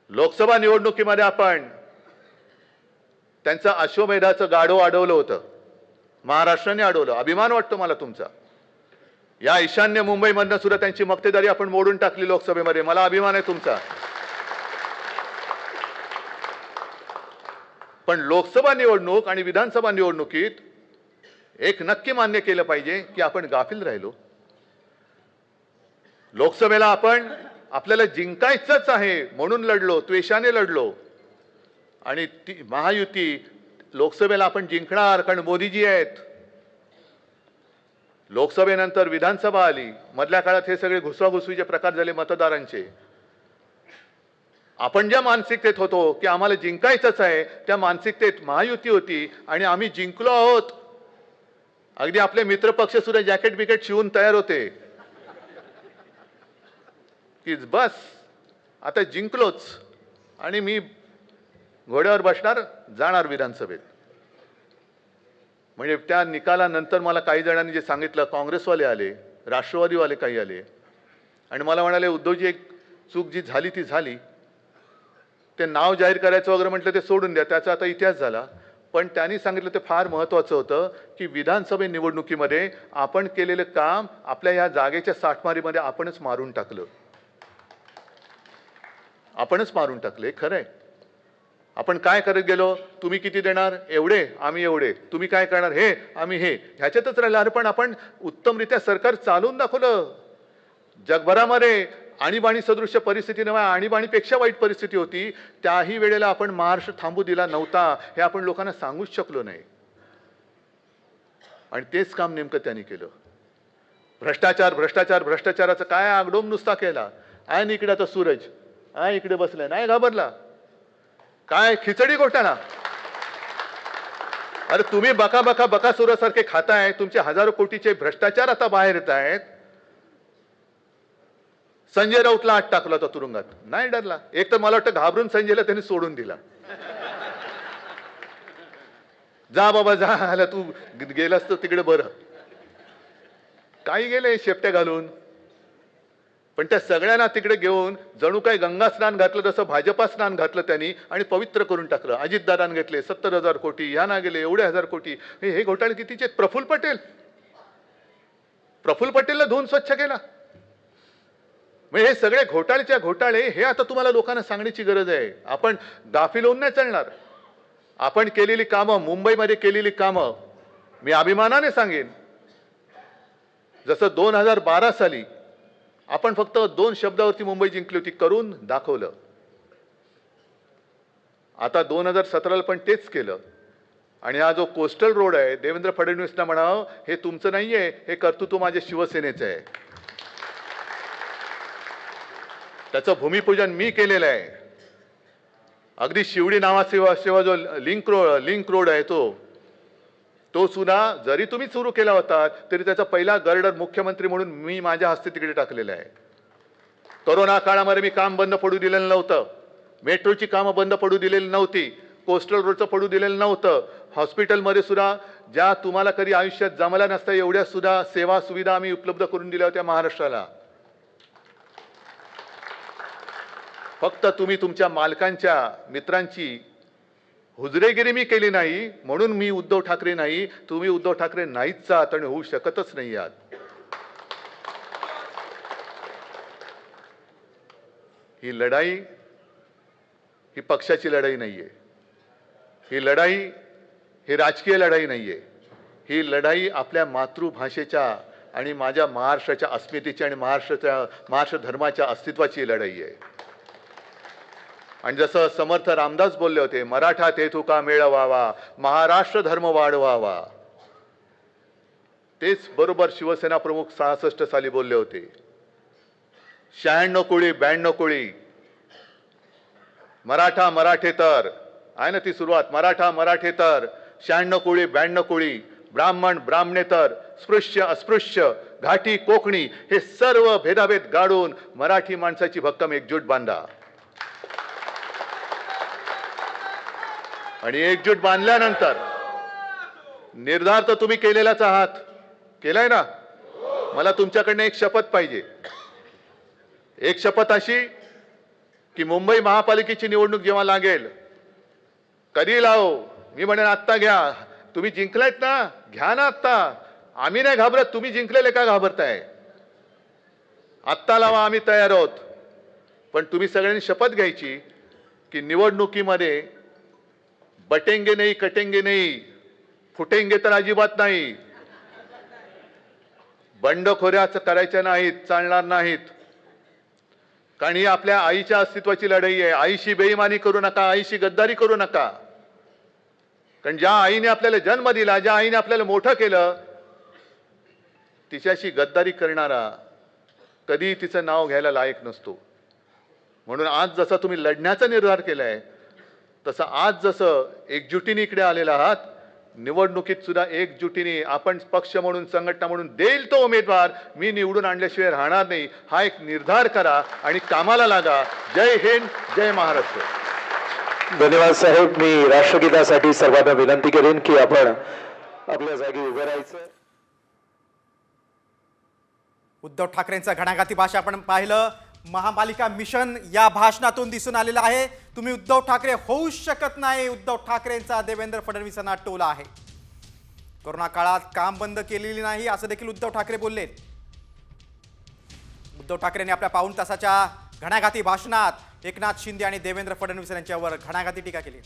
लोकसभा निवडणुकीमध्ये आपण त्यांचं अश्वमेधाचं गाढव अडवलं होतं, महाराष्ट्राने अडवलं. अभिमान वाटतो मला तुमचा. या ईशान्य मुंबईमधनं सुद्धा त्यांची मक्तेदारी आपण मोडून टाकली लोकसभेमध्ये. मला अभिमान आहे तुमचा. पण लोकसभा निवडणूक आणि विधानसभा निवडणुकीत एक नक्की मान्य केलं पाहिजे की आपण गाफील राहिलो. लोकसभेला आपण आपल्याला जिंकायचंच आहे म्हणून लढलो, त्वेषाने लढलो, आणि ती महायुती लोकसभेला आपण जिंकणार कारण मोदीजी आहेत. लोकसभेनंतर विधानसभा आली, मधल्या काळात हे सगळे घुसवाघुसवीचे प्रकार झाले मतदारांचे. आपण ज्या मानसिकतेत होतो की आम्हाला जिंकायचंच आहे, त्या मानसिकतेत महायुती होती आणि आम्ही जिंकलो आहोत. अगदी आपले मित्रपक्ष सुद्धा जॅकेट बिकेट शिवून तयार होते की बस आता जिंकलोच आणि मी घोड्यावर बसणार, जाणार विधानसभेत. म्हणजे त्या निकालानंतर मला काही जणांनी जे सांगितलं, काँग्रेसवाले आले, राष्ट्रवादीवाले काही आले आणि मला म्हणाले, उद्धवजी एक चूक जी झाली ती झाली, ते नाव जाहीर करायचं वगैरे म्हटलं ते सोडून द्या, त्याचा आता इतिहास झाला. पण त्यांनी सांगितलं ते फार महत्त्वाचं होतं की विधानसभा निवडणुकीमध्ये आपण केलेलं काम आपल्या ह्या जागेच्या साठमारीमध्ये आपणच मारून टाकलं. आपणच मारून टाकले. खरंय. आपण काय करत गेलो, तुम्ही किती देणार, एवढे, आम्ही एवढे, तुम्ही काय करणार, हे, आम्ही हे, ह्याच्यातच राहिलं. अरे पण आपण उत्तमरित्या सरकार चालवून दाखवलं. जगभरामध्ये आणीबाणी सदृश्य परिस्थिती नव्हे, आणीबाणीपेक्षा वाईट परिस्थिती होती, त्याही वेळेला आपण महाराष्ट्र थांबू दिला नव्हता. हे आपण लोकांना सांगूच शकलो नाही. आणि तेच काम नेमकं त्यांनी केलं. भ्रष्टाचार भ्रष्टाचार भ्रष्टाचाराचा काय आगडोम नुसता केला. आहे इकडे आता सूरज, आहे इकडे बसलाय, नाही घाबरला. काय खिचडी घोटाळा. अरे तुम्ही बका बका बकासुरासारखे खाताय, तुमचे हजारो कोटीचे भ्रष्टाचार आता बाहेर येत आहेत. संजय राऊतला आत टाकला होता तुरुंगात, नाही डरला. एक तर मला वाटतं घाबरून संजयला त्यांनी सोडून दिला. जा बाबा जा, आला तू गेलास तर तिकडे बरं. काही गेले शेपट्या घालून. पण त्या सगळ्यांना तिकडे घेऊन जणू काय गंगा स्नान घातलं तसं भाजपा स्नान घातलं त्यांनी आणि पवित्र करून टाकलं. अजितदादांनी घेतले 70,000 कोटी, ह्याना गेले एवढे हजार कोटी. हे घोटाळे कितीचे. प्रफुल्ल पटेलला धुवून स्वच्छ केला. म्हणजे हे सगळे घोटाळेच्या घोटाळे हे आता तुम्हाला लोकांना सांगण्याची गरज आहे. आपण गाफील होऊन नाही चालणार. आपण केलेली कामं, मुंबईमध्ये केलेली कामं मी अभिमानाने सांगेन. जसं 2012 साली आपण फक्त 2 शब्दावरती मुंबई जिंकली होती, करून दाखवलं. आता 2017ला पण तेच केलं. आणि हा जो कोस्टल रोड आहे, देवेंद्र फडणवीसना म्हणावं, हे तुमचं नाहीये, हे कर्तृत्व माझ्या शिवसेनेचं आहे. त्याचं भूमिपूजन मी केलेलं आहे. अगदी शिवडी नावाचा जो लिंक रोड आहे तो सुद्धा जरी तुम्ही सुरू केला होता तरी त्याचा पहिला गर्डर मुख्यमंत्री म्हणून मी माझ्या हस्ते तिकडे टाकलेला आहे. कोरोना काळामध्ये मी काम बंद पडू दिलेलं नव्हतं. मेट्रोची कामं बंद पडू दिलेली नव्हती. कोस्टल रोडचं पडू दिलेलं नव्हतं. हॉस्पिटलमध्ये सुद्धा ज्या तुम्हाला कधी आयुष्यात जमल्या नसत्या एवढ्या सुद्धा सेवा सुविधा आम्ही उपलब्ध करून दिल्या होत्या महाराष्ट्राला. फक्त तुम्ही तुमच्या मालकांच्या मित्रांची हुजरेगिरी मी केली नाही म्हणून मी उद्धव ठाकरे नाही. तुम्ही उद्धव ठाकरे नाहीच आहात आणि होऊ शकतच नाही आहात. ही लढाई ही पक्षाची लढाई नाहीये. ही लढाई ही राजकीय लढाई नाहीये. ही लढाई आपल्या मातृभाषेच्या आणि माझ्या महाराष्ट्राच्या अस्मितेची आणि महाराष्ट्र धर्माच्या अस्तित्वाची लढाई आहे. आणि जसं समर्थ रामदास बोलले होते, मराठा तेथुका मेळवावा, महाराष्ट्र धर्म वाढवावा. तेच बरोबर शिवसेना प्रमुख 66 साली बोलले होते. 96 कोळी 92 कोळी, मराठा मराठेतर आहे ना ती सुरुवात. मराठा मराठेतर, 96 कोळी 92 कोळी, ब्राह्मण ब्राह्मणेतर, स्पृश्य अस्पृश्य, घाटी कोकणी, हे सर्व भेदाभेद गाडून मराठी माणसाची भक्कम एकजूट बांधा. आणि एकजूट बांधल्यानंतर निर्धार तर तुम्ही केलेलाच आहात. केलाय ना. मला तुमच्याकडनं एक शपथ पाहिजे. एक शपथ अशी की मुंबई महापालिकेची निवडणूक जेव्हा लागेल, कधी लावो, मी म्हणेन आत्ता घ्या. तुम्ही जिंकलायत ना, घ्या ना आत्ता. आम्ही नाही घाबरत, तुम्ही जिंकलेले का घाबरताय? आत्ता लावा, आम्ही तयार आहोत. पण तुम्ही सगळ्यांनी शपथ घ्यायची की निवडणुकीमध्ये बटेंगे नाही, कटेंगे नाही, फुटेंगे तर अजिबात नाही, बंडखोऱ्याच करायच्या नाहीत, चालणार नाहीत. कारण ही आपल्या आईच्या अस्तित्वाची लढाई आहे. आईशी बेईमानी करू नका, आईशी गद्दारी करू नका. कारण ज्या आईने आपल्याला जन्म दिला, ज्या आईने आपल्याला मोठं केलं, तिच्याशी गद्दारी करणारा कधी तिचं नाव घ्यायला लायक नसतो. म्हणून आज जसा तुम्ही लढण्याचा निर्धार केलाय, तसं आज जसं एकजुटीने इकडे आलेला आहात, निवडणुकीत सुद्धा एकजुटीने आपण पक्ष म्हणून, संघटना म्हणून देईल तो उमेदवार मी निवडून आणल्याशिवाय राहणार नाही, हा एक निर्धार करा आणि कामाला लागा. जय हिंद, जय महाराष्ट्र. धन्यवाद साहेब. मी राष्ट्रगीतासाठी सर्वांना विनंती करेन की आपण आपल्या जागी उभे राहायचं. उद्धव ठाकरेंचं घणाघाती भाषण आपण पाहिलं. महापालिका मिशन या भाषणातून दिसून आलेलं आहे. तुम्ही उद्धव ठाकरे होऊच शकत नाही, उद्धव ठाकरेंचा देवेंद्र फडणवीसांना टोला आहे. कोरोना काळात काम बंद केलेली नाही असं देखील उद्धव ठाकरे बोलले. उद्धव ठाकरेंनी आपल्या पाऊण तासाच्या घणाघाती भाषणात एकनाथ शिंदे आणि देवेंद्र फडणवीस यांच्यावर घणाघाती टीका केली.